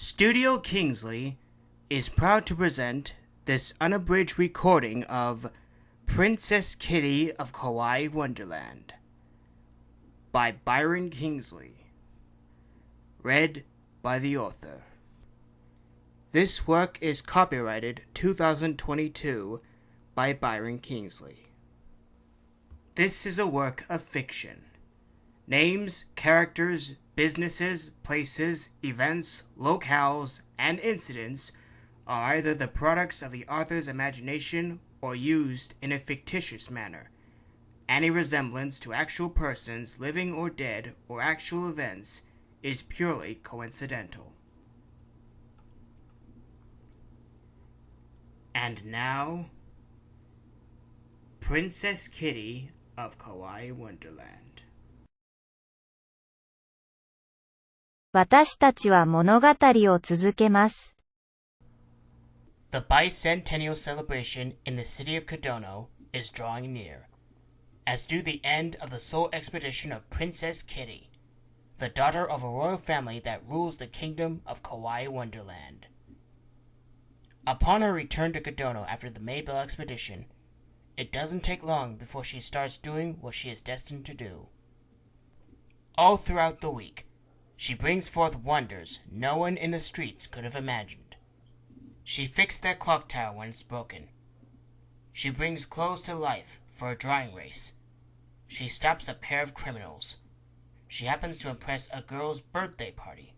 Studio Kingsley is proud to present this unabridged recording of Princess Kitty of KAWAII Wonderland by Byron Kingsley. Read by the author. This work is copyrighted 2022 by Byron Kingsley. This is a work of fiction. Names, characters, businesses, places, events, locales, and incidents are either the products of the author's imagination or used in a fictitious manner. Any resemblance to actual persons, living or dead, or actual events is purely coincidental. And now, Princess Kitty of KAWAII Wonderland. 私たちは物語を続けます。The Bicentennial celebration in the city of Kodono is drawing near, as do the end of the sole expedition of Princess Kitty, the daughter of a royal family that rules the kingdom of KAWAII Wonderland. Upon her return to Kodono after the Maybell expedition, it doesn't take long before she starts doing what she is destined to do. All throughout the week, she brings forth wonders no one in the streets could have imagined. She fixed that clock tower when it's broken. She brings clothes to life for a drawing race. She stops a pair of criminals. She happens to impress a girl's birthday party.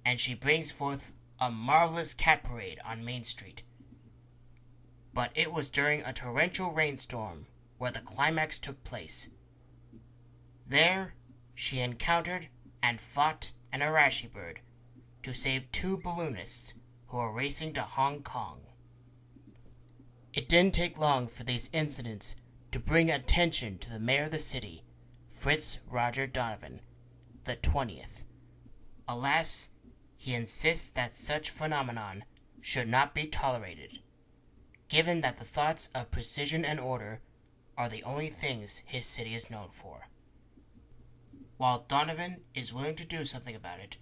And she brings forth a marvelous cat parade on Main Street. But it was during a torrential rainstorm where the climax took place. There, she encountered and fought an arashi bird to save two balloonists who were racing to Hong Kong. It didn't take long for these incidents to bring attention to the mayor of the city, Fritz Roger Donovan, the 20th. Alas, he insists that such phenomenon should not be tolerated, given that the thoughts of precision and order are the only things his city is known for. While Donovan is willing to do something about it,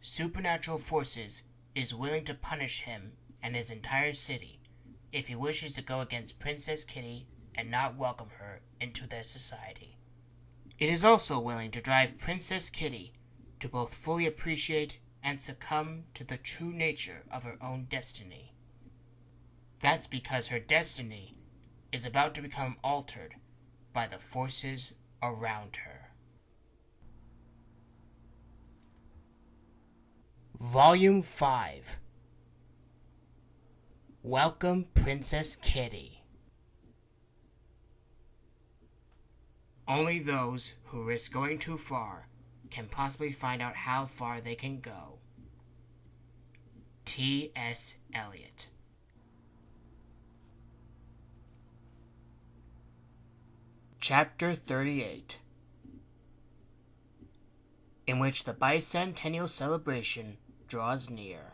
supernatural forces is willing to punish him and his entire city if he wishes to go against Princess Kitty and not welcome her into their society. It is also willing to drive Princess Kitty to both fully appreciate and succumb to the true nature of her own destiny. That's because her destiny is about to become altered by the forces around her. Volume 5. Welcome, Princess Kitty. Only those who risk going too far can possibly find out how far they can go. T.S. Eliot. Chapter 38, in which the Bicentennial celebration draws near.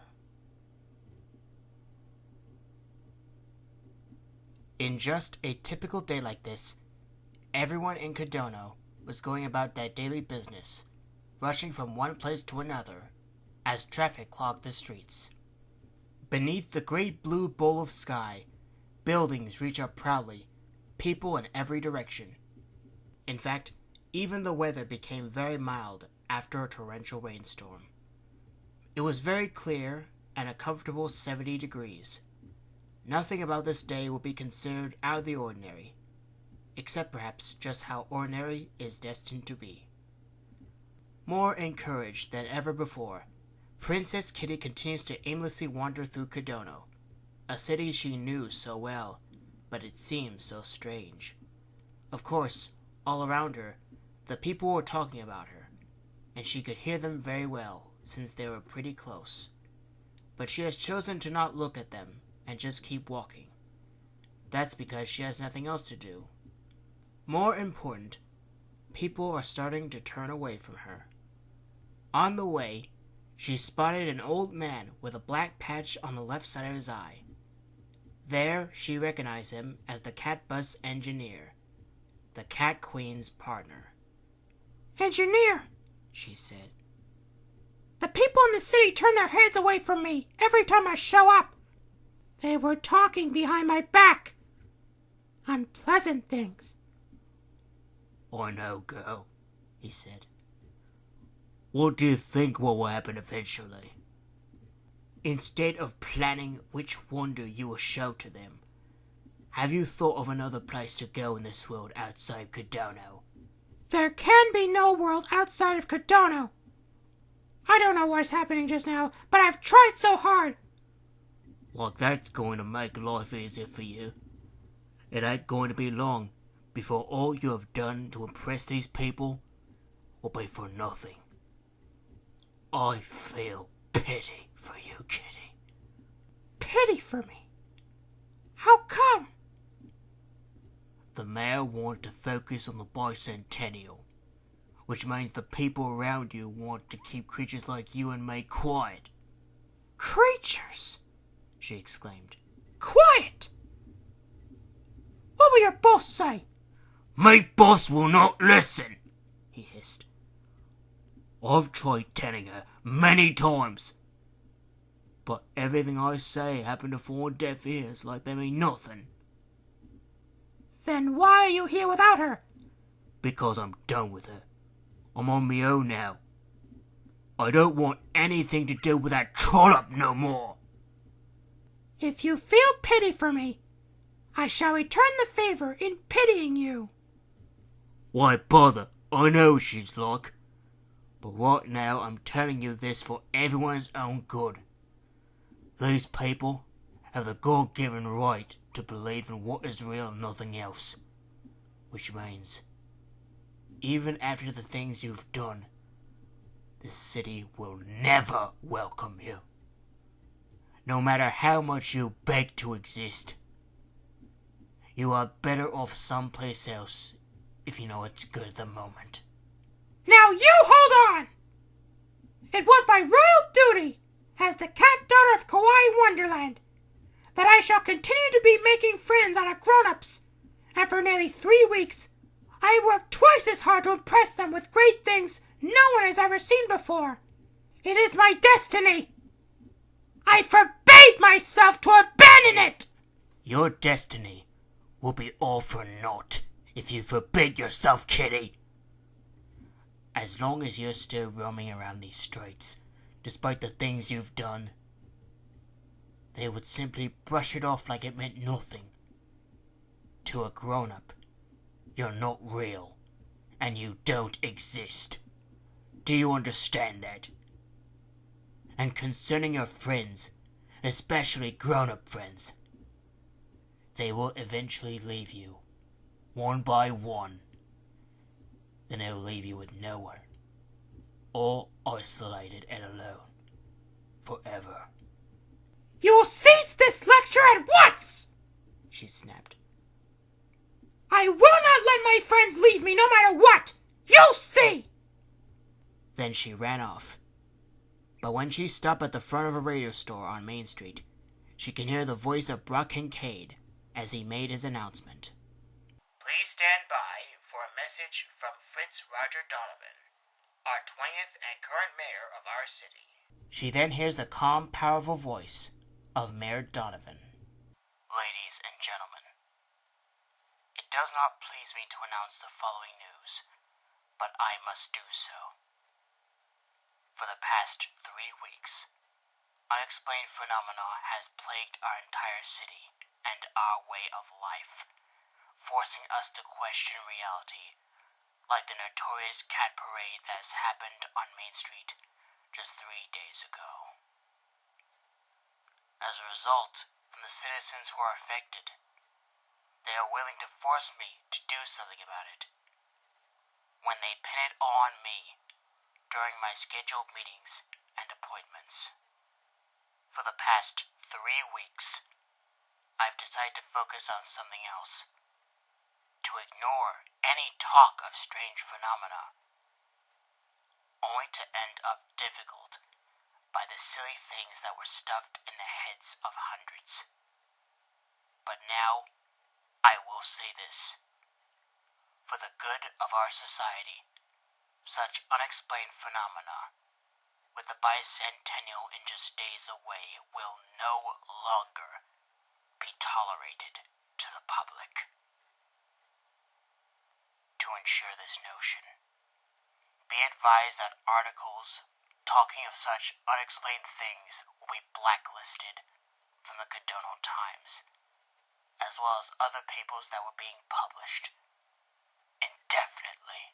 In just a typical day like this, everyone in Kodono was going about their daily business, rushing from one place to another as traffic clogged the streets. Beneath the great blue bowl of sky, buildings reach up proudly, people in every direction. In fact, even the weather became very mild after a torrential rainstorm. It was very clear and a comfortable 70 degrees. Nothing about this day will be considered out of the ordinary, except perhaps just how ordinary is destined to be. More encouraged than ever before, Princess Kitty continues to aimlessly wander through Kodono, a city she knew so well, but it seemed so strange. Of course, all around her, the people were talking about her, and she could hear them very well, since they were pretty close. But she has chosen to not look at them and just keep walking. That's because she has nothing else to do. More important, people are starting to turn away from her. On the way, she spotted an old man with a black patch on the left side of his eye. There, she recognized him as the cat bus engineer, the Cat Queen's partner. "Engineer," she said, "the people in the city turn their heads away from me every time I show up. They were talking behind my back. Unpleasant things. I know, girl, he said. What do you think will happen eventually? Instead of planning which wonder you will show to them, have you thought of another place to go in this world outside Kodono? There can be no world outside of Kodono. I don't know what's happening just now, but I've tried so hard. Like that's going to make life easier for you. It ain't going to be long before all you have done to impress these people will be for nothing. I feel pity for you, Kitty. Pity for me? How come? The mayor wanted to focus on the Bicentennial, which means the people around you want to keep creatures like you and me quiet. Creatures? She exclaimed. Quiet! What will your boss say? My boss will not listen, he hissed. I've tried telling her many times, but everything I say happened to fall on deaf ears like they mean nothing. Then why are you here without her? Because I'm done with her. I'm on my own now. I don't want anything to do with that trollop no more. If you feel pity for me, I shall return the favor in pitying you. Why bother? I know what she's like. But right now I'm telling you this for everyone's own good. These people have the God-given right to believe in what is real and nothing else. Which means, even after the things you've done, this city will never welcome you. No matter how much you beg to exist. You are better off someplace else if you know it's good at the moment. Now you hold on! It was my royal duty as the cat daughter of KAWAII Wonderland that I shall continue to be making friends out of grown-ups, and for nearly 3 weeks I worked twice as hard to impress them with great things no one has ever seen before. It is my destiny. I forbade myself to abandon it! Your destiny will be all for naught if you forbid yourself, Kitty. As long as you're still roaming around these streets, despite the things you've done, they would simply brush it off like it meant nothing. To a grown-up, you're not real, and you don't exist. Do you understand that? And concerning your friends, especially grown-up friends, they will eventually leave you, one by one. Then they'll leave you with no one, all isolated and alone, forever. You will cease this lecture at once! She snapped. I will not let my friends leave me no matter what! You'll see! Then she ran off. But when she stopped at the front of a radio store on Main Street, she can hear the voice of Brock Kincaid as he made his announcement. Please stand by for a message from Fritz Roger Donovan, our 20th and current mayor of our city. She then hears the calm, powerful voice of Mayor Donovan. Ladies and gentlemen, it does not please me to announce the following news, but I must do so. For the past 3 weeks, unexplained phenomena has plagued our entire city and our way of life, forcing us to question reality, like the notorious cat parade that has happened on Main Street just 3 days ago. As a result, from the citizens who are affected, they are willing to force me to do something about it. When they pin it on me during my scheduled meetings and appointments. For the past 3 weeks, I've decided to focus on something else. To ignore any talk of strange phenomena, only to end up difficult by the silly things that were stuffed in the heads of hundreds. But now, I will say this. For the good of our society, such unexplained phenomena with the Bicentennial in just days away will no longer be tolerated to the public. To ensure this notion, be advised that articles talking of such unexplained things will be blacklisted from the Cadonal Times, as well as other papers that were being published indefinitely,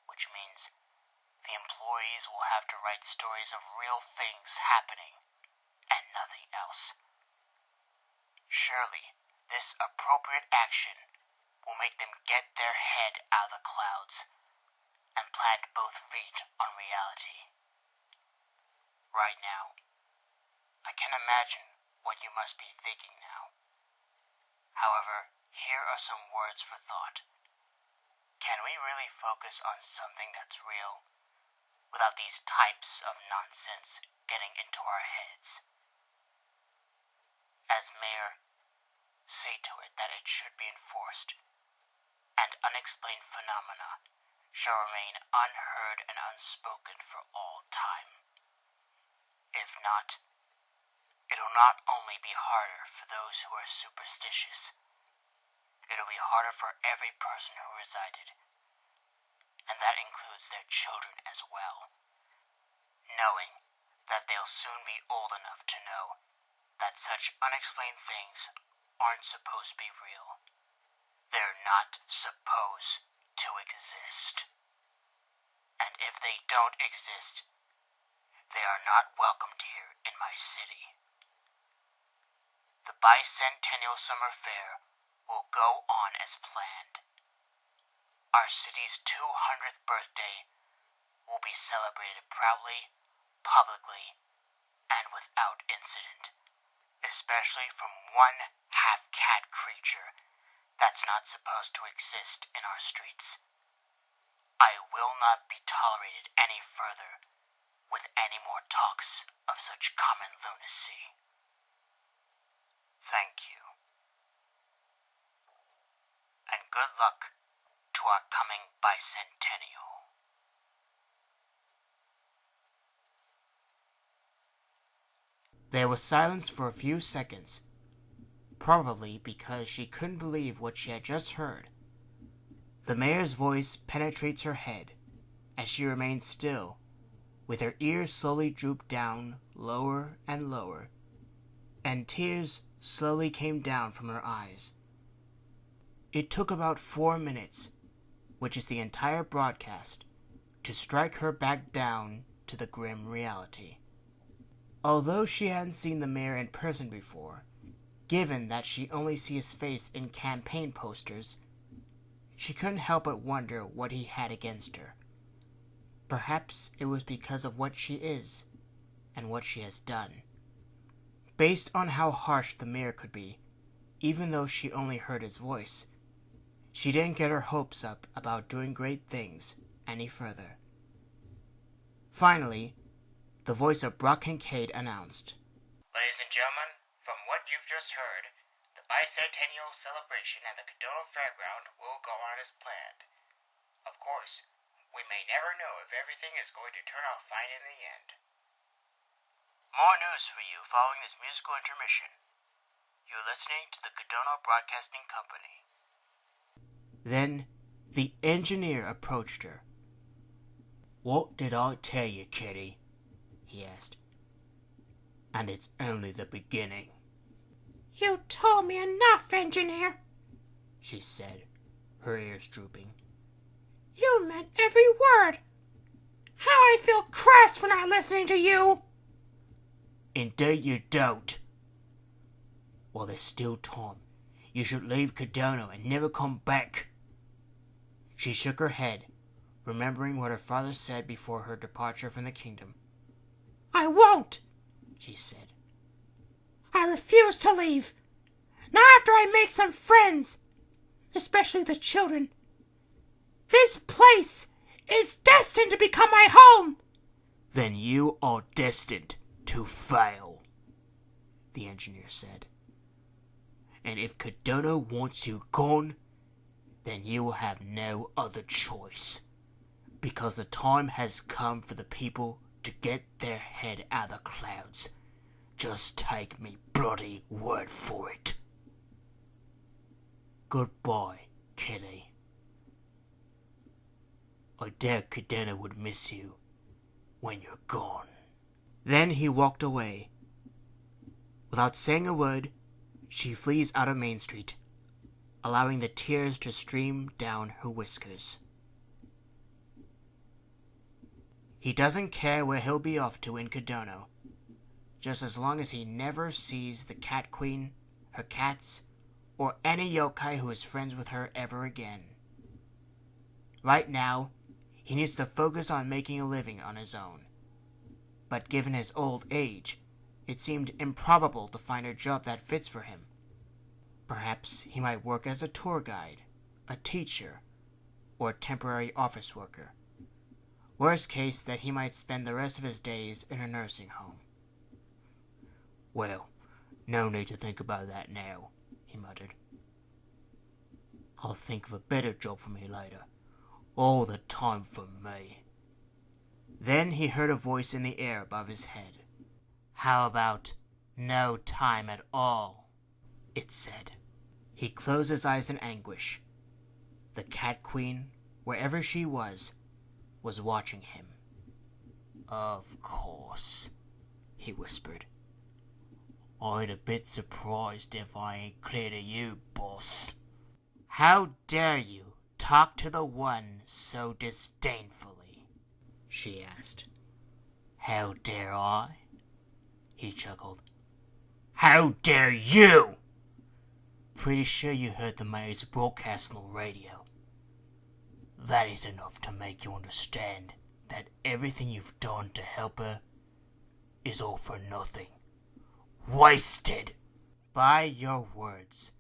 which means the employees will have to write stories of real things happening and nothing else. Surely, this appropriate action will make them get their head out of the clouds and plant both feet on reality. Right now, I can imagine what you must be thinking now. However, here are some words for thought. Can we really focus on something that's real without these types of nonsense getting into our heads? As mayor, see to it that it should be enforced, and unexplained phenomena shall remain unheard and unspoken for all time. If not, it'll not only be harder for those who are superstitious, it'll be harder for every person who resided, and that includes their children as well, knowing that they'll soon be old enough to know that such unexplained things aren't supposed to be real. They're not supposed to exist. And if they don't exist, they are not welcomed here in my city. The Bicentennial Summer Fair will go on as planned. Our city's 200th birthday will be celebrated proudly, publicly, and without incident, especially from one half-cat creature that's not supposed to exist in our streets. I will not be tolerated any further with any more talks of such common lunacy. Thank you. And good luck to our coming Bicentennial. There was silence for a few seconds, probably because she couldn't believe what she had just heard. The mayor's voice penetrates her head as she remains still, with her ears slowly drooped down lower and lower, and tears slowly came down from her eyes. It took about 4 minutes, which is the entire broadcast, to strike her back down to the grim reality. Although she hadn't seen the mayor in person before, given that she only sees his face in campaign posters, she couldn't help but wonder what he had against her. Perhaps it was because of what she is and what she has done. Based on how harsh the mayor could be, even though she only heard his voice, she didn't get her hopes up about doing great things any further. Finally, the voice of Brock Kincaid announced, "Ladies and gentlemen, from what you've just heard, the Bicentennial celebration at the Cadonal Fairground will go on as planned. Of course, we may never know if everything is going to turn out fine in the end. More news for you following this musical intermission. You're listening to the Cadonal Broadcasting Company." Then, the engineer approached her. "What did I tell you, Kitty?" he asked. "And it's only the beginning." You told me enough, engineer, she said, her ears drooping. You meant every word. How I feel crass for not listening to you. Indeed you don't. While there's still time, you should leave Cadonal and never come back. She shook her head, remembering what her father said before her departure from the kingdom. I won't, she said. I refuse to leave. Not after I make some friends, especially the children. This place is destined to become my home. Then you are destined to fail, the engineer said. And if Cadonal wants you gone, then you will have no other choice, because the time has come for the people to get their head out of the clouds. Just take me bloody word for it. Goodbye, Kitty. I doubt Cadena would miss you when you're gone. Then he walked away. Without saying a word, she flees out of Main Street, allowing the tears to stream down her whiskers. He doesn't care where he'll be off to in Cadona, just as long as he never sees the Cat Queen, her cats, or any yokai who is friends with her ever again. Right now, he needs to focus on making a living on his own. But given his old age, it seemed improbable to find a job that fits for him. Perhaps he might work as a tour guide, a teacher, or a temporary office worker. Worst case, that he might spend the rest of his days in a nursing home. Well, no need to think about that now, he muttered. I'll think of a better job for me later. All the time for me. Then he heard a voice in the air above his head. How about no time at all? It said. He closed his eyes in anguish. The Cat Queen, wherever she was watching him. Of course, he whispered. I'd a bit surprised if I ain't clear to you, boss. How dare you talk to the one so disdainfully? She asked. How dare I? He chuckled. How dare you? Pretty sure you heard the mayor's broadcast on the radio. That is enough to make you understand that everything you've done to help her is all for nothing. Wasted. By your words,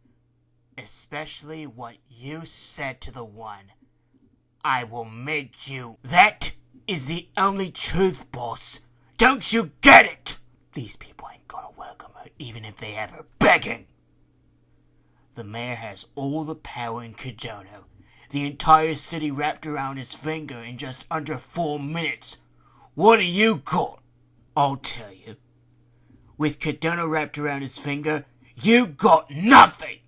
especially what you said to the one, I will make you. That is the only truth, boss. Don't you get it? These people ain't gonna welcome her even if they have her begging. The mayor has all the power in Cadona. The entire city wrapped around his finger in just under 4 minutes. What do you got? I'll tell you. With Cadona wrapped around his finger, you got nothing.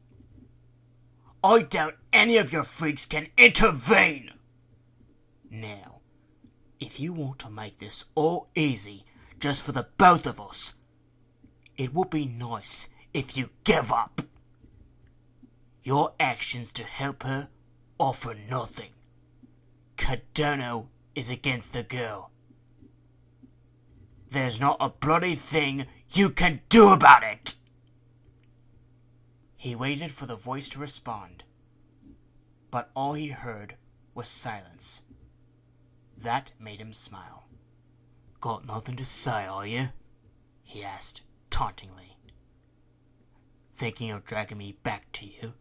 I doubt any of your freaks can intervene. Now, if you want to make this all easy just for the both of us, it would be nice if you give up. Your actions to help her are for nothing. Cadona is against the girl. There's not a bloody thing you can do about it. He waited for the voice to respond, but all he heard was silence. That made him smile. Got nothing to say, are you? He asked, tauntingly. Thinking of dragging me back to you,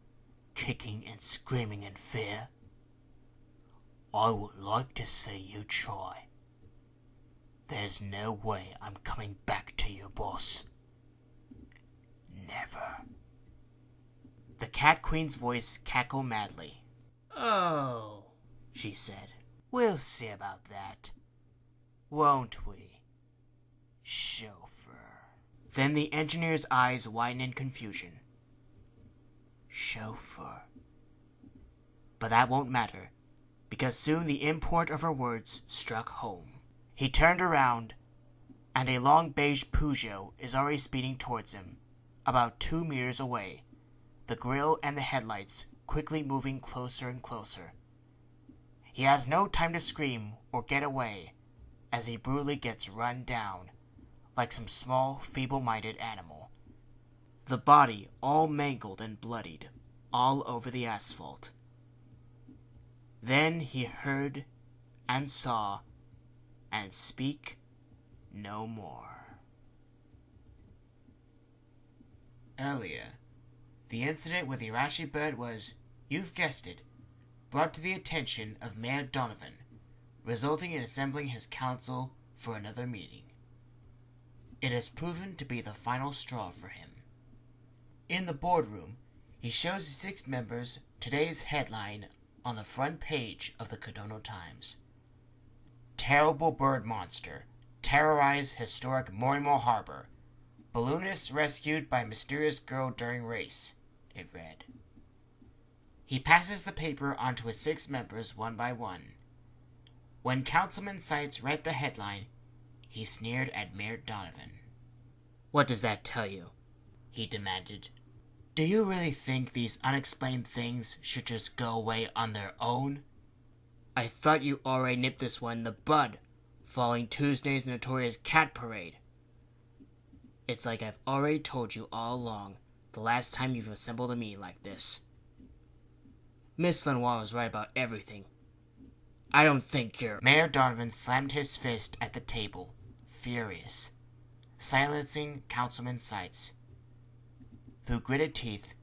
kicking and screaming in fear? I would like to see you try. There's no way I'm coming back to you, boss. Never. The Cat Queen's voice cackled madly. Oh, she said. We'll see about that. Won't we, chauffeur? Then the engineer's eyes widened in confusion. Chauffeur. But that won't matter, because soon the import of her words struck home. He turned around, and a long beige Peugeot is already speeding towards him, about 2 meters away, the grille and the headlights quickly moving closer and closer. He has no time to scream or get away, as he brutally gets run down, like some small, feeble-minded animal. The body all mangled and bloodied, all over the asphalt. Then he heard and saw and speak no more. Earlier, the incident with the Irashi bird was, you've guessed it, brought to the attention of Mayor Donovan, resulting in assembling his council for another meeting. It has proven to be the final straw for him. In the boardroom, he shows his 6 members today's headline on the front page of the Cadona Times. Terrible bird monster terrorize historic Morimo Harbor. Balloonists rescued by mysterious girl during race, it read. He passes the paper on to his 6 members one by one. When Councilman Seitz read the headline, he sneered at Mayor Donovan. "What does that tell you?" he demanded. "Do you really think these unexplained things should just go away on their own? I thought you already nipped this one in the bud, following Tuesday's notorious cat parade. It's like I've already told you all along the last time you've assembled a meeting like this. Miss Lenoir was right about everything. I don't think you're—" Mayor Donovan slammed his fist at the table, furious, silencing Councilman Seitz. Through gritted teeth,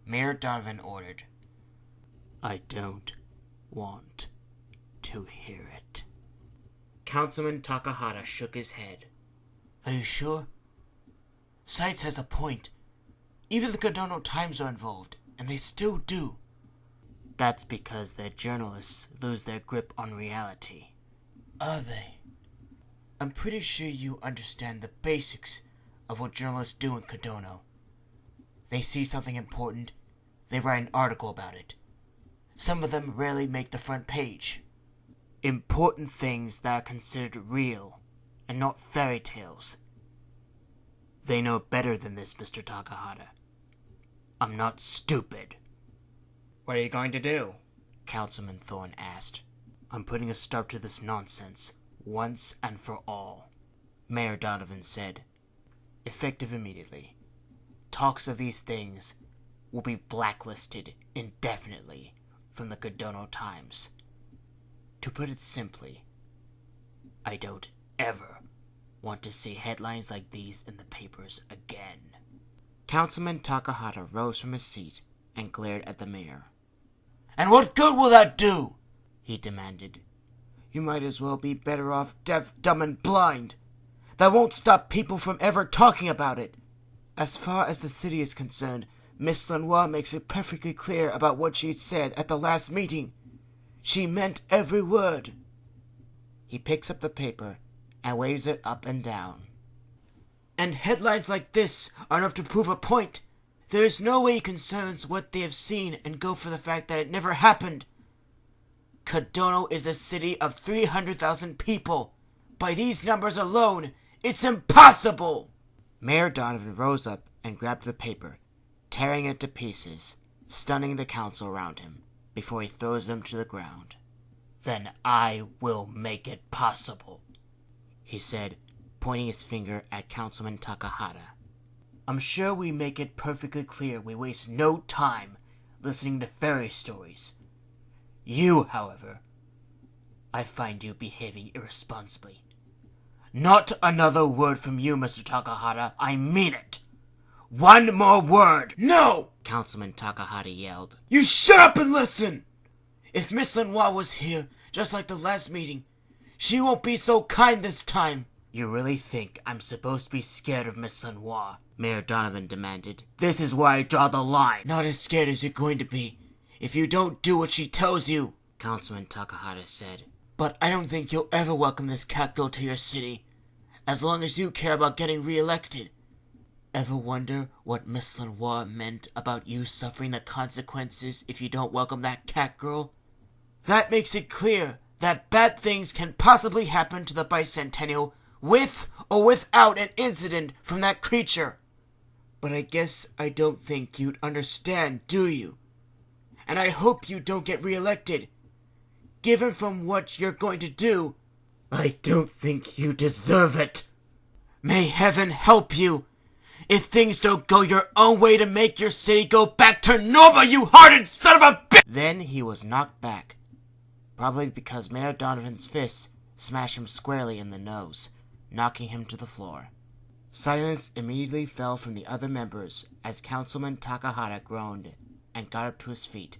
Mayor Donovan ordered, "I don't want to hear it." Councilman Takahata shook his head. "Are you sure? Seitz has a point. Even the Kodono Times are involved, and they still do." "That's because their journalists lose their grip on reality." "Are they? I'm pretty sure you understand the basics of what journalists do in Kodono. They see something important, they write an article about it. Some of them rarely make the front page. Important things that are considered real, and not fairy tales. They know better than this, Mr. Takahata. I'm not stupid." "What are you going to do?" Councilman Thorne asked. "I'm putting a stop to this nonsense, once and for all," Mayor Donovan said. "Effective immediately. Talks of these things will be blacklisted indefinitely from the Kodono Times. To put it simply, I don't ever want to see headlines like these in the papers again." Councilman Takahata rose from his seat and glared at the mayor. "And what good will that do?" he demanded. "You might as well be better off deaf, dumb, and blind. That won't stop people from ever talking about it. As far as the city is concerned, Miss Lenoir makes it perfectly clear about what she said at the last meeting. She meant every word." He picks up the paper and waves it up and down. "And headlines like this are enough to prove a point. There is no way he can silence what they have seen and go for the fact that it never happened. Kodono is a city of 300,000 people. By these numbers alone, it's impossible!" Mayor Donovan rose up and grabbed the paper, tearing it to pieces, stunning the council around him, before he throws them to the ground. "Then I will make it possible," he said, pointing his finger at Councilman Takahata. "I'm sure we make it perfectly clear we waste no time listening to fairy stories. You, however, I find you behaving irresponsibly. Not another word from you, Mr. Takahata. I mean it. One more word." "No!" Councilman Takahata yelled. "You shut up and listen! If Miss Lenoir was here, just like the last meeting, she won't be so kind this time." "You really think I'm supposed to be scared of Miss Lenoir?" Mayor Donovan demanded. "This is where I draw the line." "Not as scared as you're going to be if you don't do what she tells you," Councilman Takahata said. "But I don't think you'll ever welcome this cat girl to your city, as long as you care about getting re-elected. Ever wonder what Miss Lenoir meant about you suffering the consequences if you don't welcome that cat girl? That makes it clear that bad things can possibly happen to the Bicentennial with or without an incident from that creature. But I guess I don't think you'd understand, do you? And I hope you don't get re-elected. Given from what you're going to do, I don't think you deserve it. May heaven help you if things don't go your own way to make your city go back to normal, you hardened son of a bitch!" Then he was knocked back, probably because Mayor Donovan's fists smashed him squarely in the nose, knocking him to the floor. Silence immediately fell from the other members as Councilman Takahata groaned and got up to his feet,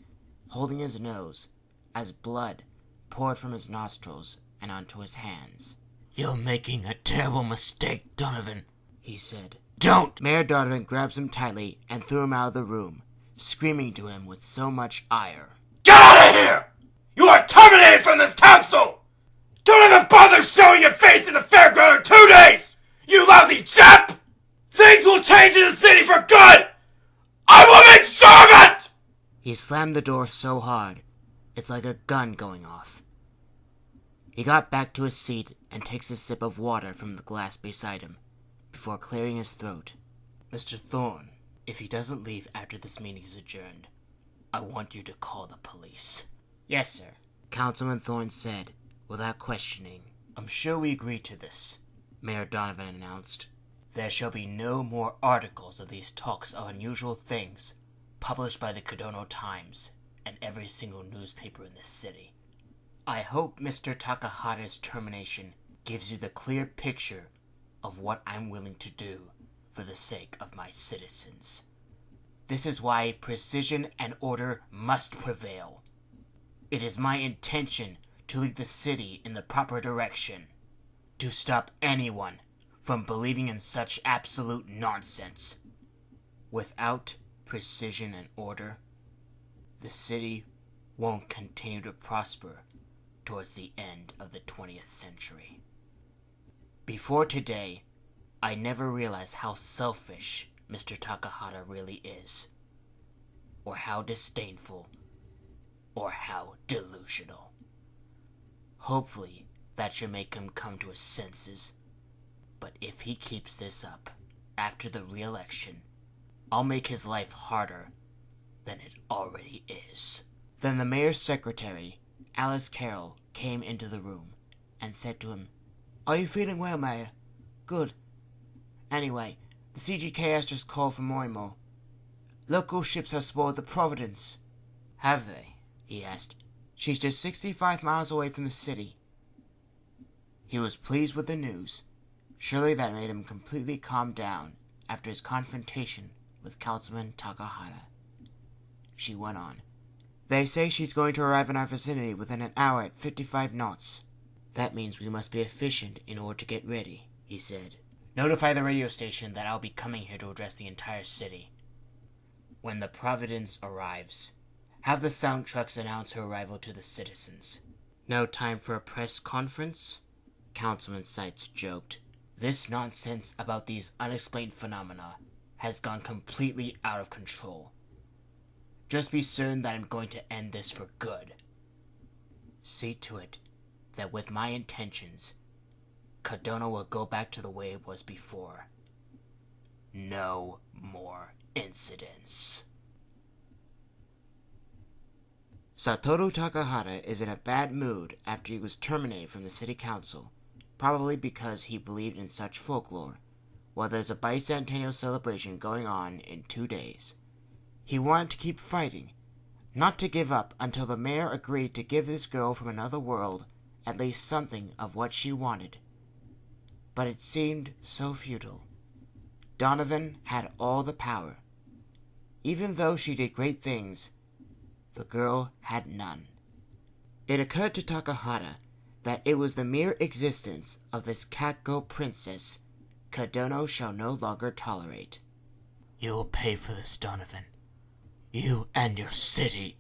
holding his nose, as blood poured from his nostrils and onto his hands. "You're making a terrible mistake, Donovan," he said. "Don't!" Mayor Donovan grabbed him tightly and threw him out of the room, screaming to him with so much ire. "Get out of here! You are terminated from this council! Don't even bother showing your face in the fairground in 2 days! You lousy chap! Things will change in the city for good! I will make sure of it! He slammed the door so hard, it's like a gun going off. He got back to his seat and takes a sip of water from the glass beside him, before clearing his throat. Mr. Thorne, if he doesn't leave after this meeting is adjourned, I want you to call the police. Yes, sir, Councilman Thorne said, without questioning. I'm sure we agree to this, Mayor Donovan announced. There shall be no more articles of these talks of unusual things published by the Kodono Times and every single newspaper in this city. I hope Mr. Takahata's termination gives you the clear picture of what I'm willing to do for the sake of my citizens. This is why precision and order must prevail. It is my intention to lead the city in the proper direction, to stop anyone from believing in such absolute nonsense. Without precision and order, the city won't continue to prosper towards the end of the 20th century. Before today, I never realized how selfish Mr. Takahata really is, or how disdainful, or how delusional. Hopefully, that should make him come to his senses. But if he keeps this up after the re-election, I'll make his life harder than it already is. Then the mayor's secretary, Alice Carroll, came into the room and said to him, Are you feeling well, Mayor? Good. Anyway, the CGK has just called for Morimo. Local ships have spoiled the Providence. Have they? He asked. She's just 65 miles away from the city. He was pleased with the news. Surely that made him completely calm down after his confrontation with Councilman Takahata. She went on. They say she's going to arrive in our vicinity within an hour at 55 knots. That means we must be efficient in order to get ready, he said. Notify the radio station that I'll be coming here to address the entire city. When the Providence arrives, have the sound trucks announce her arrival to the citizens. No time for a press conference? Councilman Seitz joked. This nonsense about these unexplained phenomena has gone completely out of control. Just be certain that I'm going to end this for good. See to it that with my intentions, Kodono will go back to the way it was before. No more incidents. Satoru Takahata is in a bad mood after he was terminated from the city council, probably because he believed in such folklore, while there's a Bicentennial celebration going on in 2 days. He wanted to keep fighting, not to give up until the mayor agreed to give this girl from another world at least something of what she wanted. But it seemed so futile. Donovan had all the power. Even though she did great things, the girl had none. It occurred to Takahata that it was the mere existence of this cat girl princess Kodono shall no longer tolerate. You will pay for this, Donovan. You and your city.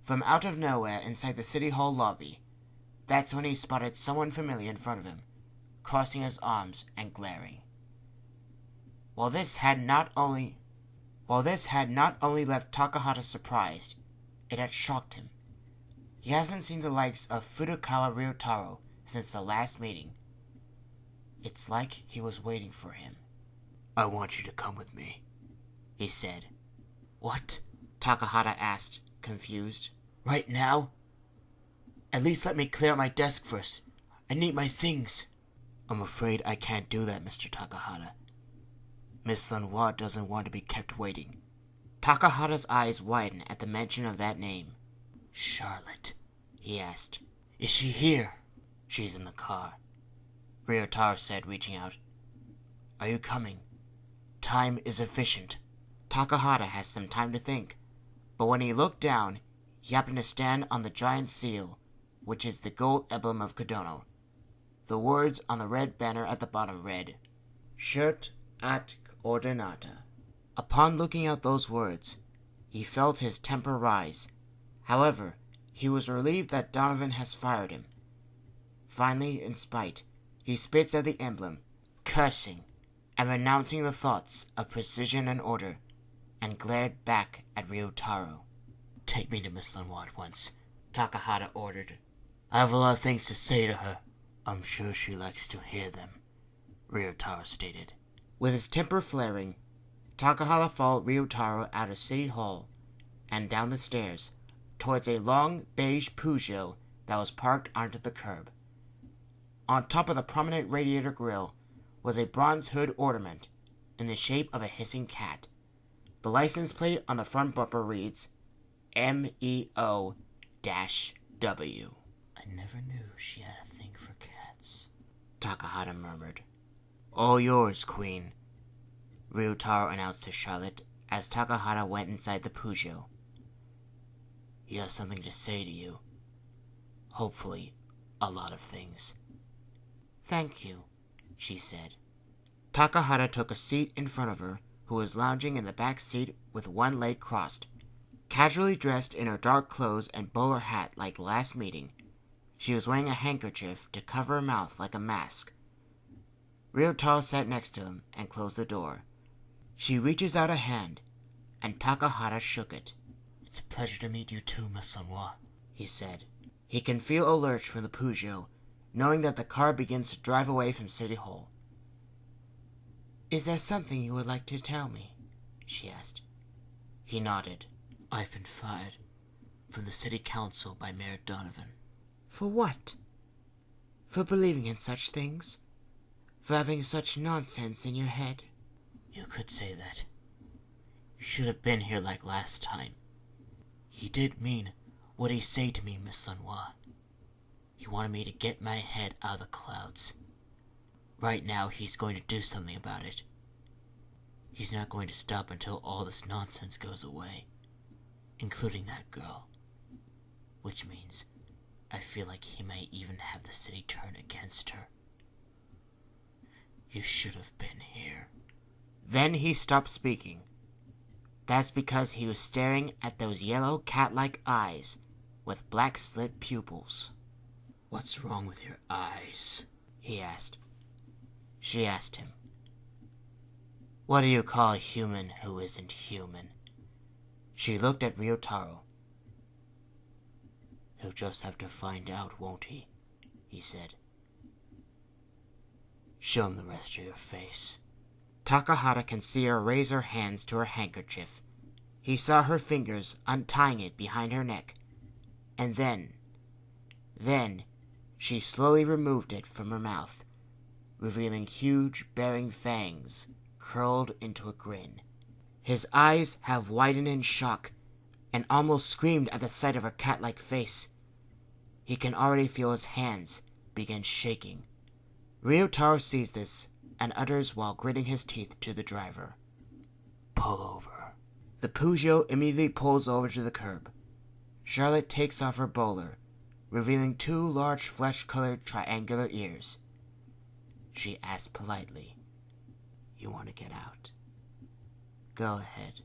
From out of nowhere inside the city hall lobby, that's when he spotted someone familiar in front of him, crossing his arms and glaring. While this had not only left Takahata surprised, it had shocked him. He hasn't seen the likes of Furukawa Ryotaro since the last meeting. It's like he was waiting for him. I want you to come with me, he said. What? Takahata asked, confused. Right now? At least let me clear out my desk first. I need my things. I'm afraid I can't do that, Mr. Takahata. Miss Lenoir doesn't want to be kept waiting. Takahata's eyes widened at the mention of that name. Charlotte, he asked. Is she here? She's in the car, Ryotaro said, reaching out. Are you coming? Time is efficient. Takahata had some time to think, but when he looked down, he happened to stand on the giant seal, which is the gold emblem of Kodono. The words on the red banner at the bottom read, Shirt at Ordinata. Upon looking at those words, he felt his temper rise. However, he was relieved that Donovan has fired him. Finally, in spite, he spits at the emblem, cursing and renouncing the thoughts of precision and order, and glared back at Ryotaro. "Take me to Miss Lenoir at once," Takahata ordered. "I have a lot of things to say to her." "I'm sure she likes to hear them," Ryotaro stated. With his temper flaring, Takahata followed Ryotaro out of City Hall and down the stairs towards a long beige Peugeot that was parked onto the curb. On top of the prominent radiator grille was a bronze hood ornament in the shape of a hissing cat. The license plate on the front bumper reads MEO-W. "I never knew she had a thing for cats," Takahata murmured. "All yours, Queen," Ryotaro announced to Charlotte as Takahata went inside the Peugeot. "He has something to say to you. Hopefully, a lot of things." "Thank you," she said. Takahata took a seat in front of her, who was lounging in the back seat with one leg crossed. Casually dressed in her dark clothes and bowler hat like last meeting, she was wearing a handkerchief to cover her mouth like a mask. Ryotaro sat next to him and closed the door. She reaches out a hand, and Takahata shook it. "It's a pleasure to meet you too, Miss Lenoir," he said. He can feel a lurch from the Peugeot, knowing that the car begins to drive away from City Hall. "Is there something you would like to tell me?" she asked. He nodded. "I've been fired from the city council by Mayor Donovan." "For what? For believing in such things? For having such nonsense in your head?" "You could say that. You should have been here like last time. He did mean what he said to me, Miss Lenoir. He wanted me to get my head out of the clouds. Right now, he's going to do something about it. He's not going to stop until all this nonsense goes away, including that girl. Which means I feel like he may even have the city turn against her. You should have been here." Then he stopped speaking. That's because he was staring at those yellow cat-like eyes with black slit pupils. "What's wrong with your eyes?" he asked. She asked him. "What do you call a human who isn't human?" She looked at Ryotaro. "He'll just have to find out, won't he?" he said. "Show him the rest of your face." Takahata can see her raise her hands to her handkerchief. He saw her fingers untying it behind her neck. And then she slowly removed it from her mouth, revealing huge bearing fangs curled into a grin. His eyes have widened in shock and almost screamed at the sight of her cat-like face. He can already feel his hands begin shaking. Ryotaro sees this and utters while gritting his teeth to the driver, "Pull over." The Peugeot immediately pulls over to the curb. Charlotte takes off her bowler, revealing two large flesh-colored triangular ears. She asks politely, "You want to get out? Go ahead.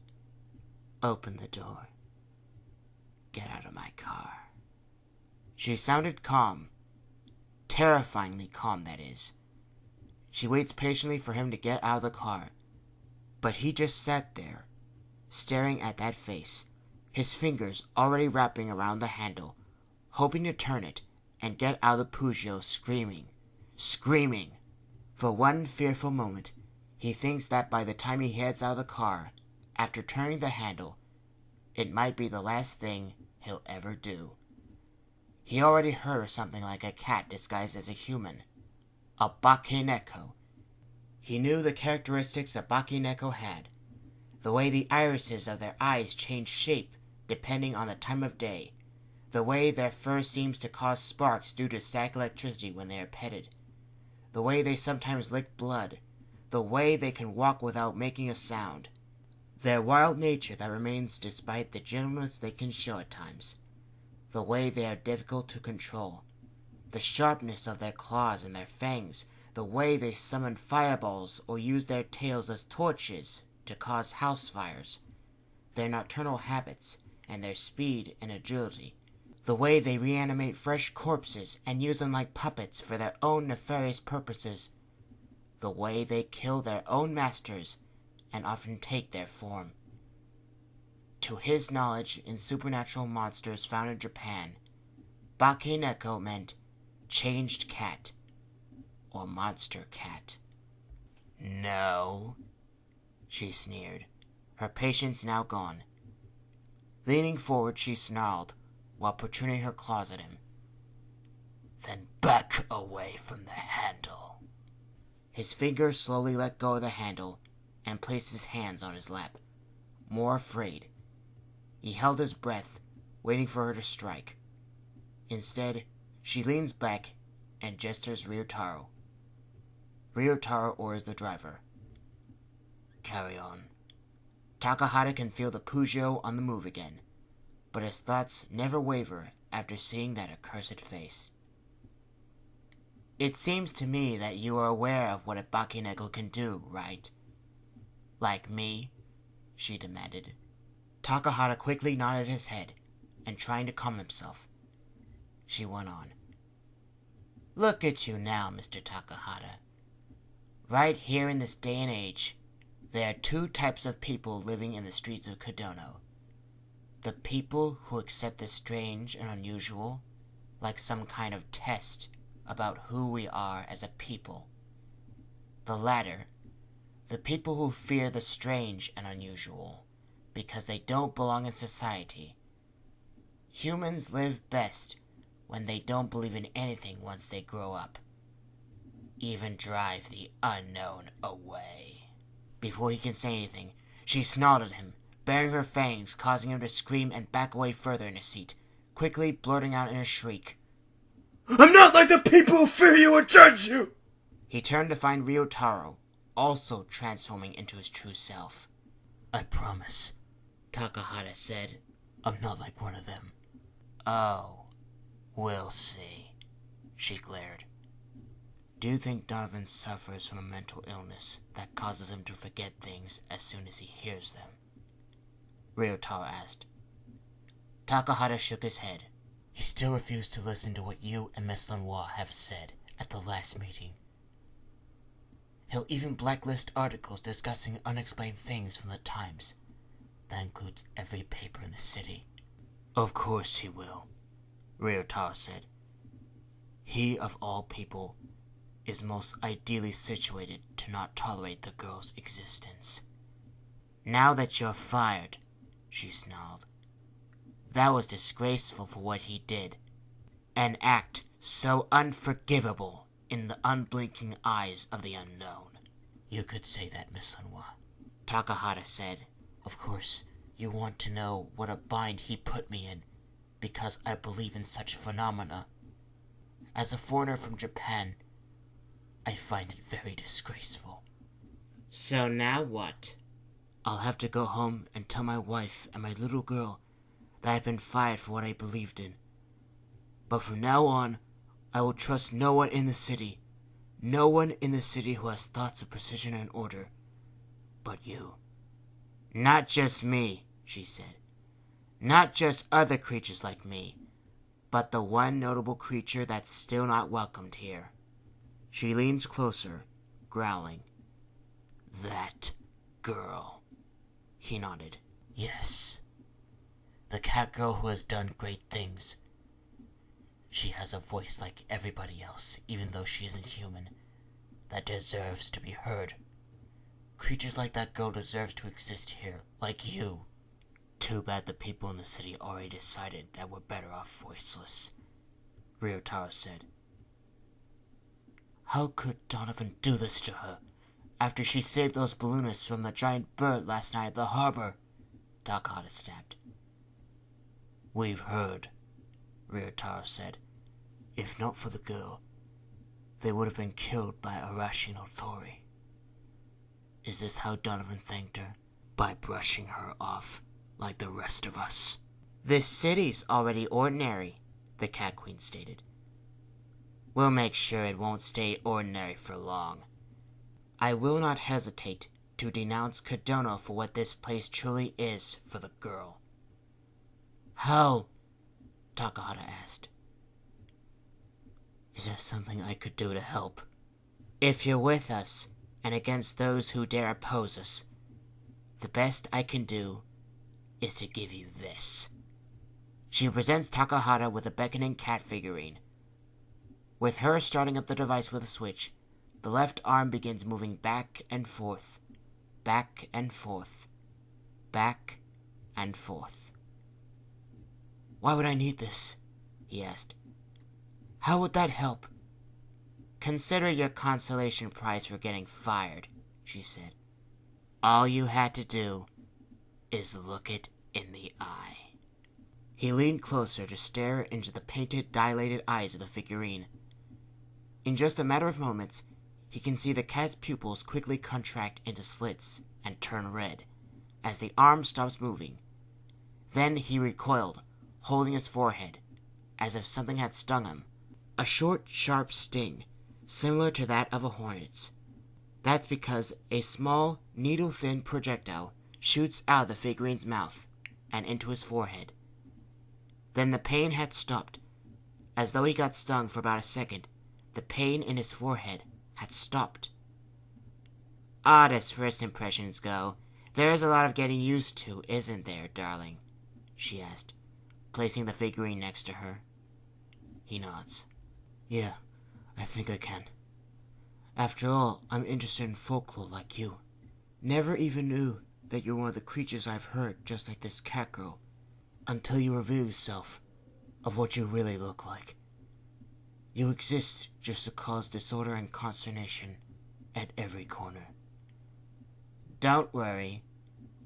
Open the door. Get out of my car." She sounded calm. Terrifyingly calm, that is. She waits patiently for him to get out of the car, but he just sat there, staring at that face, his fingers already wrapping around the handle, hoping to turn it and get out of the Peugeot, screaming. For one fearful moment, he thinks that by the time he heads out of the car, after turning the handle, it might be the last thing he'll ever do. He already heard of something like a cat disguised as a human, a bakeneko. He knew the characteristics a bakeneko had, the way the irises of their eyes change shape depending on the time of day, the way their fur seems to cause sparks due to static electricity when they are petted, the way they sometimes lick blood, the way they can walk without making a sound, their wild nature that remains despite the gentleness they can show at times, the way they are difficult to control, the sharpness of their claws and their fangs, the way they summon fireballs or use their tails as torches to cause house fires, their nocturnal habits, and their speed and agility, The way they reanimate fresh corpses and use them like puppets for their own nefarious purposes. The way they kill their own masters and often take their form. To his knowledge in supernatural monsters found in Japan, Bakeneko meant changed cat or monster cat. No, she sneered, her patience now gone. Leaning forward, she snarled while protruding her claws at him. Then back away from the handle. His fingers slowly let go of the handle and placed his hands on his lap, more afraid. He held his breath, waiting for her to strike. Instead, she leans back and gestures Ryotaro. Ryotaro orders the driver. Carry on. Takahata can feel the Peugeot on the move again, but his thoughts never waver after seeing that accursed face. It seems to me that you are aware of what a Bakeneko can do, right? Like me? She demanded. Takahata quickly nodded his head, and trying to calm himself, she went on. Look at you now, Mr. Takahata. Right here in this day and age, there are two types of people living in the streets of Kodono. The people who accept the strange and unusual, like some kind of test about who we are as a people. The latter, the people who fear the strange and unusual, because they don't belong in society. Humans live best when they don't believe in anything once they grow up. Even drive the unknown away. Before he can say anything, she snarled at him, baring her fangs, causing him to scream and back away further in his seat, quickly blurting out in a shriek. I'm not like the people who fear you or judge you! He turned to find Ryotaro, also transforming into his true self. I promise, Takahata said. I'm not like one of them. Oh, we'll see, she glared. Do you think Donovan suffers from a mental illness that causes him to forget things as soon as he hears them? Ryotaro asked. Takahata shook his head. He still refused to listen to what you and Miss Lenoir have said at the last meeting. He'll even blacklist articles discussing unexplained things from the Times. That includes every paper in the city. Of course he will, Ryotaro said. He, of all people, is most ideally situated to not tolerate the girl's existence. Now that you're fired, she snarled. That was disgraceful for what he did. An act so unforgivable in the unblinking eyes of the unknown. You could say that, Miss Lenoir, Takahata said. Of course, you want to know what a bind he put me in, because I believe in such phenomena. As a foreigner from Japan, I find it very disgraceful. So now what? I'll have to go home and tell my wife and my little girl that I've been fired for what I believed in. But from now on, I will trust no one in the city. No one in the city who has thoughts of precision and order. But you. Not just me, she said. Not just other creatures like me, but the one notable creature that's still not welcomed here. She leans closer, growling. That girl. He nodded. Yes. The cat girl who has done great things. She has a voice like everybody else, even though she isn't human, that deserves to be heard. Creatures like that girl deserves to exist here, like you. Too bad the people in the city already decided that we're better off voiceless, Ryotaro said. How could Donovan do this to her, after she saved those balloonists from the giant bird last night at the harbor? Takahata snapped. We've heard, Ryotaro said. If not for the girl, they would have been killed by Arashi no Tori. Is this how Donovan thanked her? By brushing her off like the rest of us. This city's already ordinary, the Cat Queen stated. We'll make sure it won't stay ordinary for long. I will not hesitate to denounce Kodono for what this place truly is for the girl. How Takahata asked. Is there something I could do to help? If you're with us, and against those who dare oppose us, the best I can do is to give you this. She presents Takahata with a beckoning cat figurine. With her starting up the device with a switch, the left arm begins moving back and forth, back and forth, back and forth. Why would I need this? He asked. How would that help? Consider your consolation prize for getting fired, she said. All you had to do is look it in the eye. He leaned closer to stare into the painted, dilated eyes of the figurine. In just a matter of moments, he can see the cat's pupils quickly contract into slits and turn red as the arm stops moving. Then he recoiled, holding his forehead, as if something had stung him. A short, sharp sting, similar to that of a hornet's. That's because a small, needle-thin projectile shoots out of the figurine's mouth and into his forehead. Then the pain had stopped. As though he got stung for about a second, the pain in his forehead had stopped. Odd as first impressions go, there is a lot of getting used to, isn't there, darling? She asked, placing the figurine next to her. He nods. Yeah, I think I can. After all, I'm interested in folklore like you. Never even knew that you're one of the creatures I've heard, just like this cat girl, until you reveal yourself of what you really look like. You exist just to cause disorder and consternation at every corner. Don't worry,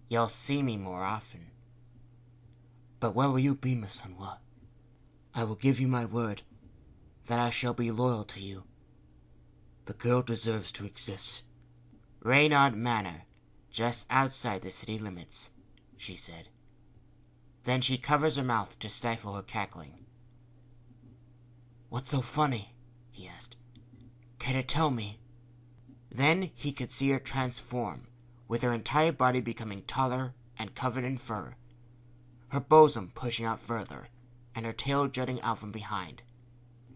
you'll see me more often. But where will you be, Miss Hanwha? I will give you my word that I shall be loyal to you. The girl deserves to exist. Reynard Manor, just outside the city limits, she said. Then she covers her mouth to stifle her cackling. What's so funny? He asked. Can you tell me? Then he could see her transform, with her entire body becoming taller and covered in fur, her bosom pushing out further, and her tail jutting out from behind.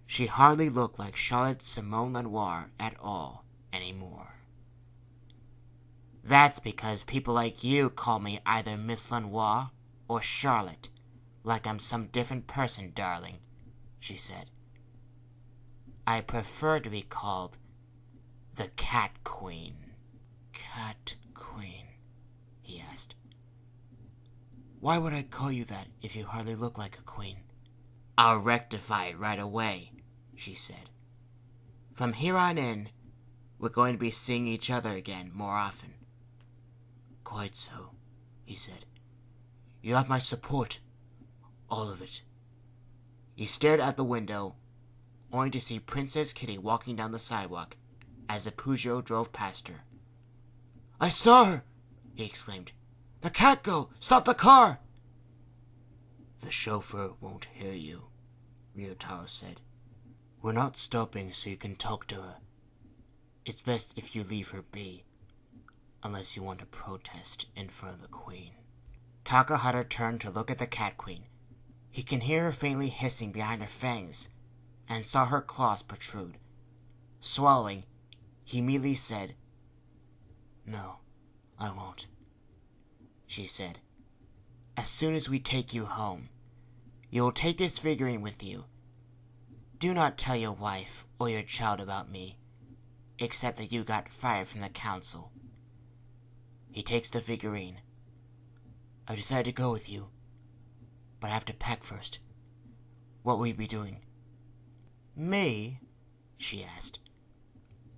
She hardly looked like Charlotte Simone Lenoir at all anymore. That's because people like you call me either Miss Lenoir or Charlotte, like I'm some different person, darling, she said. I prefer to be called the Cat Queen. Cat Queen, he asked. Why would I call you that if you hardly look like a queen? I'll rectify it right away, she said. From here on in, we're going to be seeing each other again more often. Quite so, he said. You have my support. All of it. He stared out the window, only to see Princess Kitty walking down the sidewalk as the Peugeot drove past her. I saw her, he exclaimed. The cat girl! Stop the car! The chauffeur won't hear you, Ryotaro said. We're not stopping so you can talk to her. It's best if you leave her be, unless you want to protest in front of the queen. Takahata turned to look at the cat queen. He can hear her faintly hissing behind her fangs, and saw her claws protrude. Swallowing, he immediately said, No, I won't. She said, As soon as we take you home, you will take this figurine with you. Do not tell your wife or your child about me, except that you got fired from the council. He takes the figurine. I've decided to go with you, but I have to pack first. What will you be doing? Me? She asked.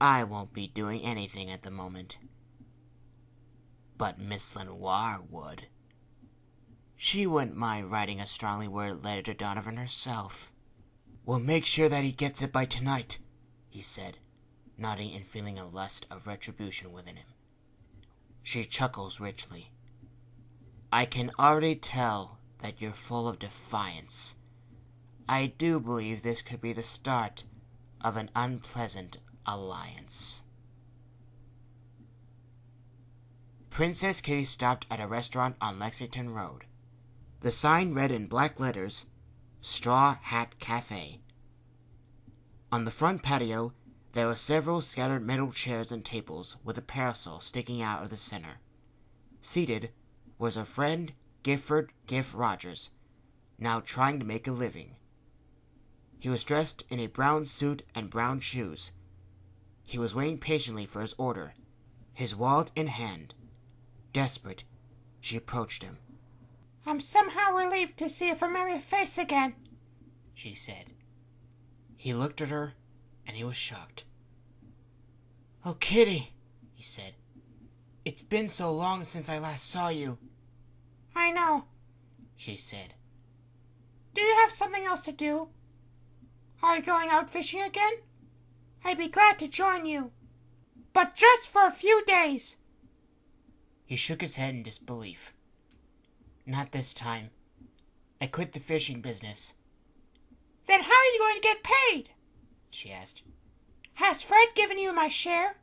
I won't be doing anything at the moment. But Miss Lenoir would. She wouldn't mind writing a strongly worded letter to Donovan herself. We'll make sure that he gets it by tonight, he said, nodding and feeling a lust of retribution within him. She chuckles richly. I can already tell that you're full of defiance. I do believe this could be the start of an unpleasant alliance. Princess Kitty stopped at a restaurant on Lexington Road. The sign read in black letters, Straw Hat Cafe. On the front patio, there were several scattered metal chairs and tables with a parasol sticking out of the center. Seated was our friend Gifford Giff Rogers, now trying to make a living. He was dressed in a brown suit and brown shoes. He was waiting patiently for his order, his wallet in hand. Desperate, she approached him. I'm somehow relieved to see a familiar face again, she said. He looked at her, and he was shocked. Oh, Kitty, he said. It's been so long since I last saw you. I know, she said. Do you have something else to do? Are you going out fishing again? I'd be glad to join you, but just for a few days. He shook his head in disbelief. Not this time. I quit the fishing business. Then how are you going to get paid? She asked. Has Fred given you my share?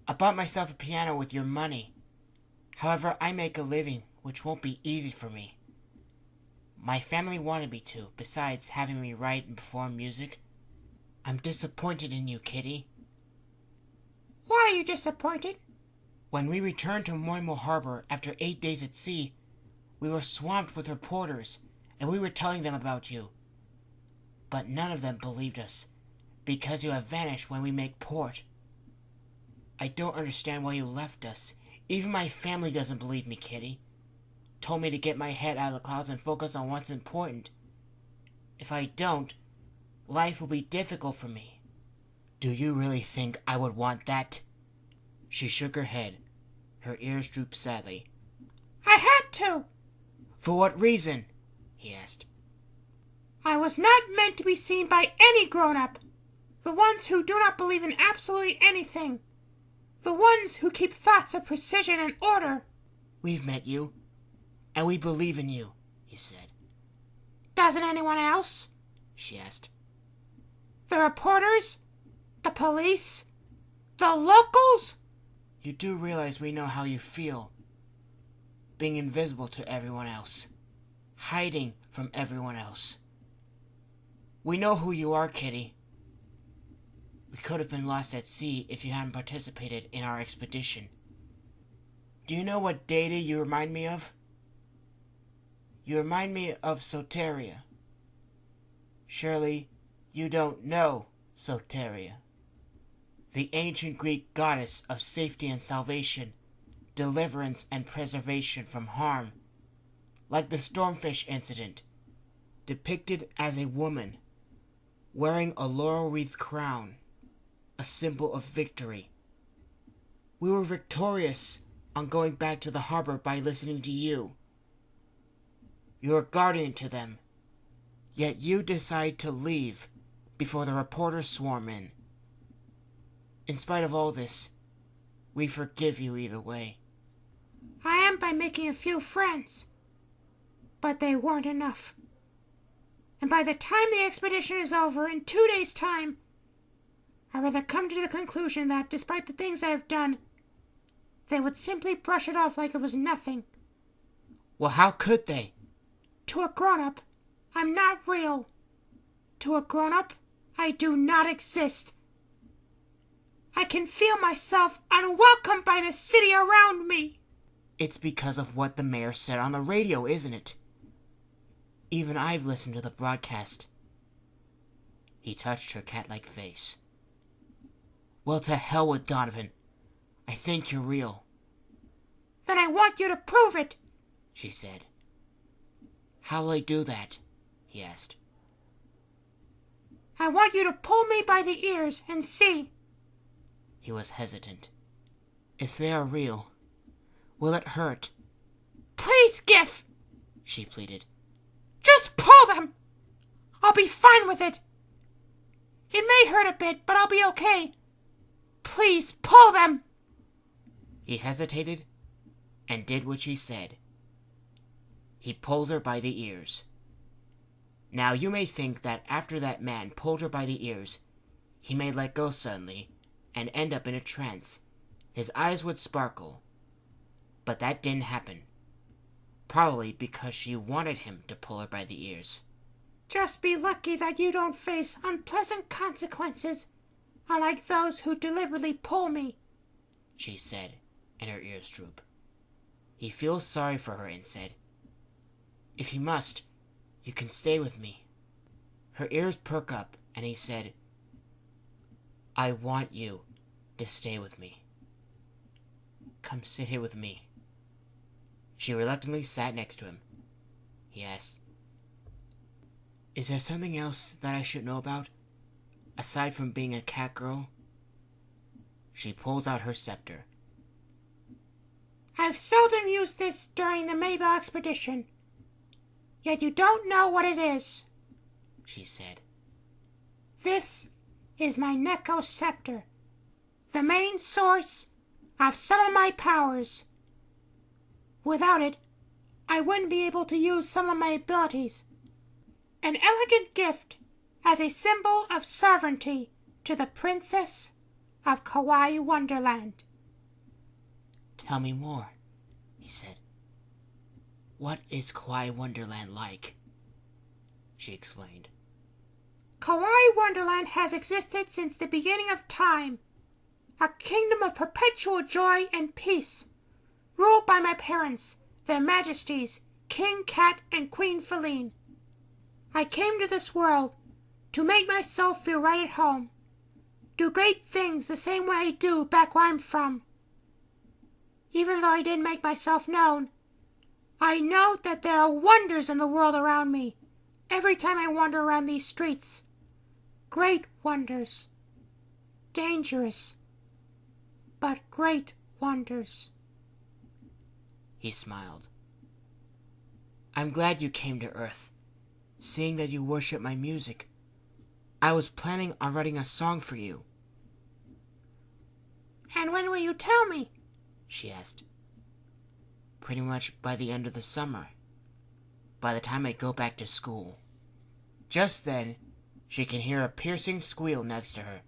I bought myself a piano with your money. However, I make a living, which won't be easy for me. My family wanted me to, besides having me write and perform music. I'm disappointed in you, Kitty. Why are you disappointed? When we returned to Moimo Harbor after 8 days at sea, we were swamped with reporters, and we were telling them about you. But none of them believed us, because you have vanished when we make port. I don't understand why you left us. Even my family doesn't believe me, Kitty. Told me to get my head out of the clouds and focus on what's important. If I don't, life will be difficult for me. Do you really think I would want that? She shook her head. Her ears drooped sadly. I had to. For what reason? He asked. I was not meant to be seen by any grown-up. The ones who do not believe in absolutely anything. The ones who keep thoughts of precision and order. We've met you, and we believe in you, he said. Doesn't anyone else? She asked. The reporters? The police? The locals? You do realize we know how you feel. Being invisible to everyone else. Hiding from everyone else. We know who you are, Kitty. We could have been lost at sea if you hadn't participated in our expedition. Do you know what data you remind me of? You remind me of Soteria. Surely you don't know Soteria. The ancient Greek goddess of safety and salvation, deliverance and preservation from harm, like the stormfish incident, depicted as a woman wearing a laurel wreath crown, a symbol of victory. We were victorious on going back to the harbor by listening to you. You're a guardian to them, yet you decide to leave before the reporters swarm in. In spite of all this, we forgive you either way. I am by making a few friends, but they weren't enough. And by the time the expedition is over in 2 days' time, I'd rather come to the conclusion that, despite the things I have done, they would simply brush it off like it was nothing. Well, how could they? To a grown-up, I'm not real. To a grown-up, I do not exist. I can feel myself unwelcome by the city around me. It's because of what the mayor said on the radio, isn't it? Even I've listened to the broadcast. He touched her cat-like face. Well, to hell with Donovan. I think you're real. Then I want you to prove it, she said. How will I do that? He asked. I want you to pull me by the ears and see. He was hesitant. If they are real, will it hurt? Please, Giff, she pleaded. Just pull them. I'll be fine with it. It may hurt a bit, but I'll be okay. Please, pull them. He hesitated and did what she said. He pulled her by the ears. Now you may think that after that man pulled her by the ears, he may let go suddenly and end up in a trance. His eyes would sparkle. But that didn't happen. Probably because she wanted him to pull her by the ears. Just be lucky that you don't face unpleasant consequences, unlike those who deliberately pull me, she said, and her ears droop. He feels sorry for her and said, "If you must, you can stay with me." Her ears perk up, and he said, "I want you to stay with me. Come sit here with me." She reluctantly sat next to him. He asked, "Is there something else that I should know about, aside from being a cat girl?" She pulls out her scepter. "I've seldom used this during the Mabel expedition, yet you don't know what it is," she said. "This is my Neko scepter, the main source of some of my powers. Without it, I wouldn't be able to use some of my abilities. An elegant gift as a symbol of sovereignty to the Princess of KAWAII Wonderland." "Tell me more," he said. "What is KAWAII Wonderland like?" She explained. KAWAII Wonderland has existed since the beginning of time, a kingdom of perpetual joy and peace, ruled by my parents, their majesties, King Cat and Queen Feline. I came to this world to make myself feel right at home, do great things the same way I do back where I'm from. Even though I didn't make myself known, I know that there are wonders in the world around me every time I wander around these streets. Great wonders. Dangerous, but great wonders." He smiled. "I'm glad you came to Earth, seeing that you worship my music. I was planning on writing a song for you." "And when will you tell me?" she asked. "Pretty much by the end of the summer, by the time I go back to school." Just then, she can hear a piercing squeal next to her.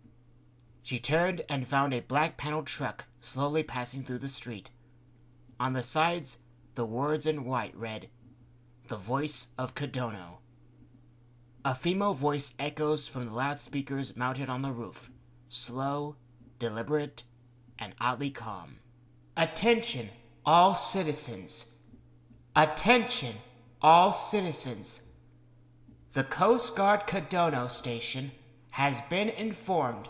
She turned and found a black-paneled truck slowly passing through the street. On the sides, the words in white read, "The Voice of Kodono." A female voice echoes from the loudspeakers mounted on the roof, slow, deliberate, and oddly calm. "Attention, all citizens! Attention, all citizens! The Coast Guard Kodono Station has been informed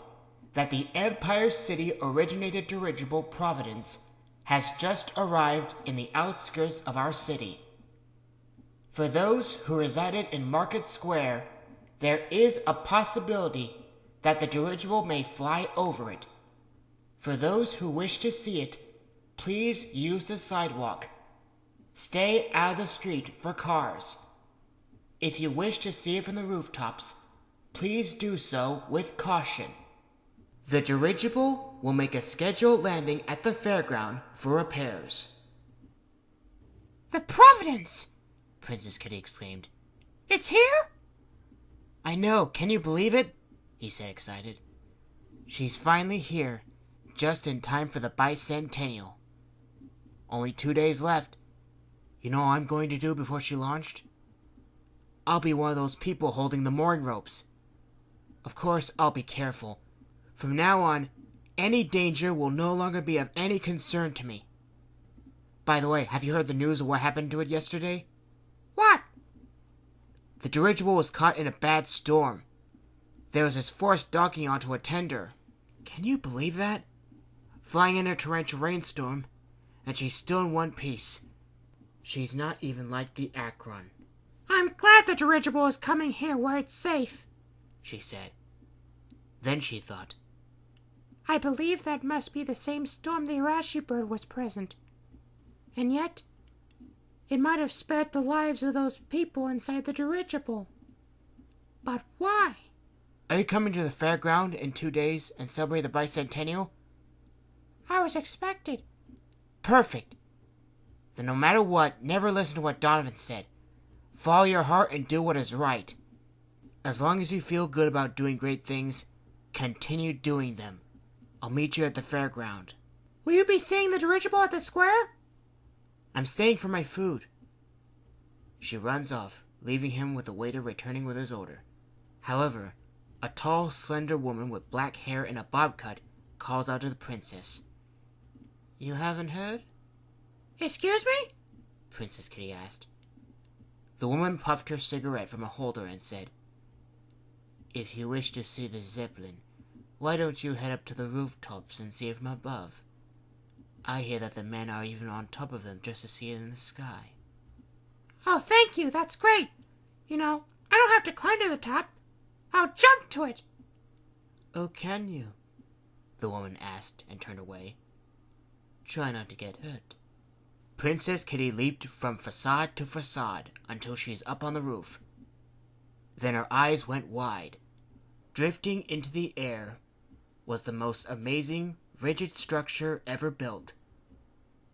that the Empire City originated dirigible Providence has just arrived in the outskirts of our city. For those who resided in Market Square, there is a possibility that the dirigible may fly over it. For those who wish to see it, please use the sidewalk. Stay out of the street for cars. If you wish to see it from the rooftops, please do so with caution. The dirigible will make a scheduled landing at the fairground for repairs." "The Providence!" Princess Kitty exclaimed. "It's here?" "I know, can you believe it?" he said, excited. "She's finally here, just in time for the Bicentennial. Only 2 days left. You know what I'm going to do before she launched? I'll be one of those people holding the mooring ropes. Of course, I'll be careful. From now on, any danger will no longer be of any concern to me. By the way, have you heard the news of what happened to it yesterday?" "What?" "The dirigible was caught in a bad storm. There was this forced docking onto a tender. Can you believe that? Flying in a torrential rainstorm, and she's still in one piece. She's not even like the Akron," "I'm glad the dirigible is coming here where it's safe," she said. Then she thought, "I believe that must be the same storm the Arashi bird was present. And yet, it might have spared the lives of those people inside the dirigible. But why?" "Are you coming to the fairground in 2 days and celebrate the Bicentennial?" "I was expected." "Perfect. Then no matter what, never listen to what Donovan said. Follow your heart and do what is right. As long as you feel good about doing great things, continue doing them. I'll meet you at the fairground." "Will you be seeing the dirigible at the square?" "I'm staying for my food." She runs off, leaving him with the waiter returning with his order. However, a tall, slender woman with black hair and a bob cut calls out to the princess. "You haven't heard?" Excuse me? Princess Kitty asked. The woman puffed her cigarette from a holder and said, "If you wish to see the Zeppelin, why don't you head up to the rooftops and see it from above? I hear that the men are even on top of them just to see it in the sky." Oh, thank you. That's great. I don't have to climb to the top. I'll jump to it. "Oh, can you?" the woman asked and turned away. "Try not to get hurt." Princess Kitty leaped from facade to facade until she's up on the roof. Then her eyes went wide. Drifting into the air was the most amazing, rigid structure ever built.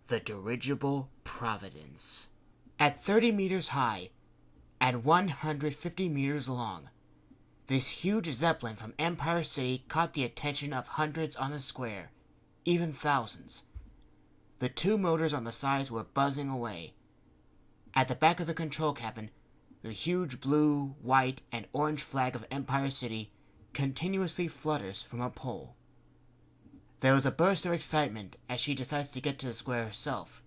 The dirigible Providence. At 30 meters high and 150 meters long, this huge Zeppelin from Empire City caught the attention of hundreds on the square, even thousands. The two motors on the sides were buzzing away. At the back of the control cabin, the huge blue, white, and orange flag of Empire City continuously flutters from a pole. There was a burst of excitement as she decides to get to the square herself.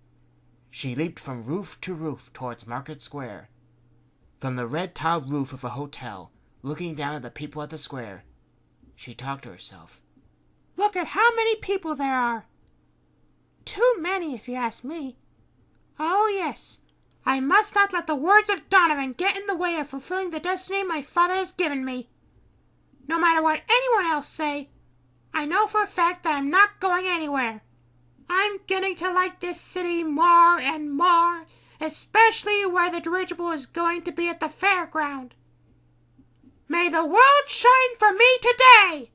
She leaped from roof to roof towards Market Square. From the red-tiled roof of a hotel, looking down at the people at the square, she talked to herself. Look at how many people there are. Too many, if you ask me. Oh, yes. I must not let the words of Donovan get in the way of fulfilling the destiny my father has given me. No matter what anyone else say, I know for a fact that I'm not going anywhere. I'm getting to like this city more and more, especially where the dirigible is going to be at the fairground. May the world shine for me today!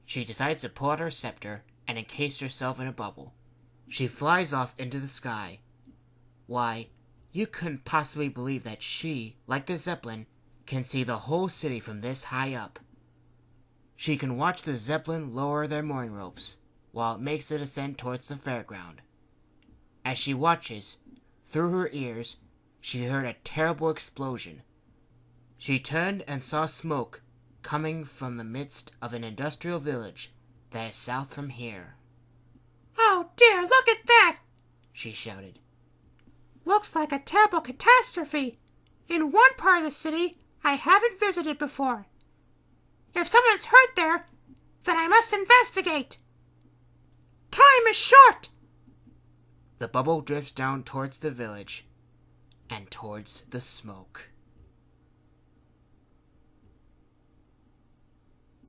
She decides to pull out her scepter and encase herself in a bubble. She flies off into the sky. Why, you couldn't possibly believe that she, like the Zeppelin, can see the whole city from this high up. She can watch the Zeppelin lower their mooring ropes, while it makes the descent towards the fairground. As she watches, through her ears, she heard a terrible explosion. She turned and saw smoke coming from the midst of an industrial village that is south from here. Oh dear, look at that! She shouted. Looks like a terrible catastrophe. In one part of the city I haven't visited before. If someone's hurt there, then I must investigate. Time is short! The bubble drifts down towards the village and towards the smoke.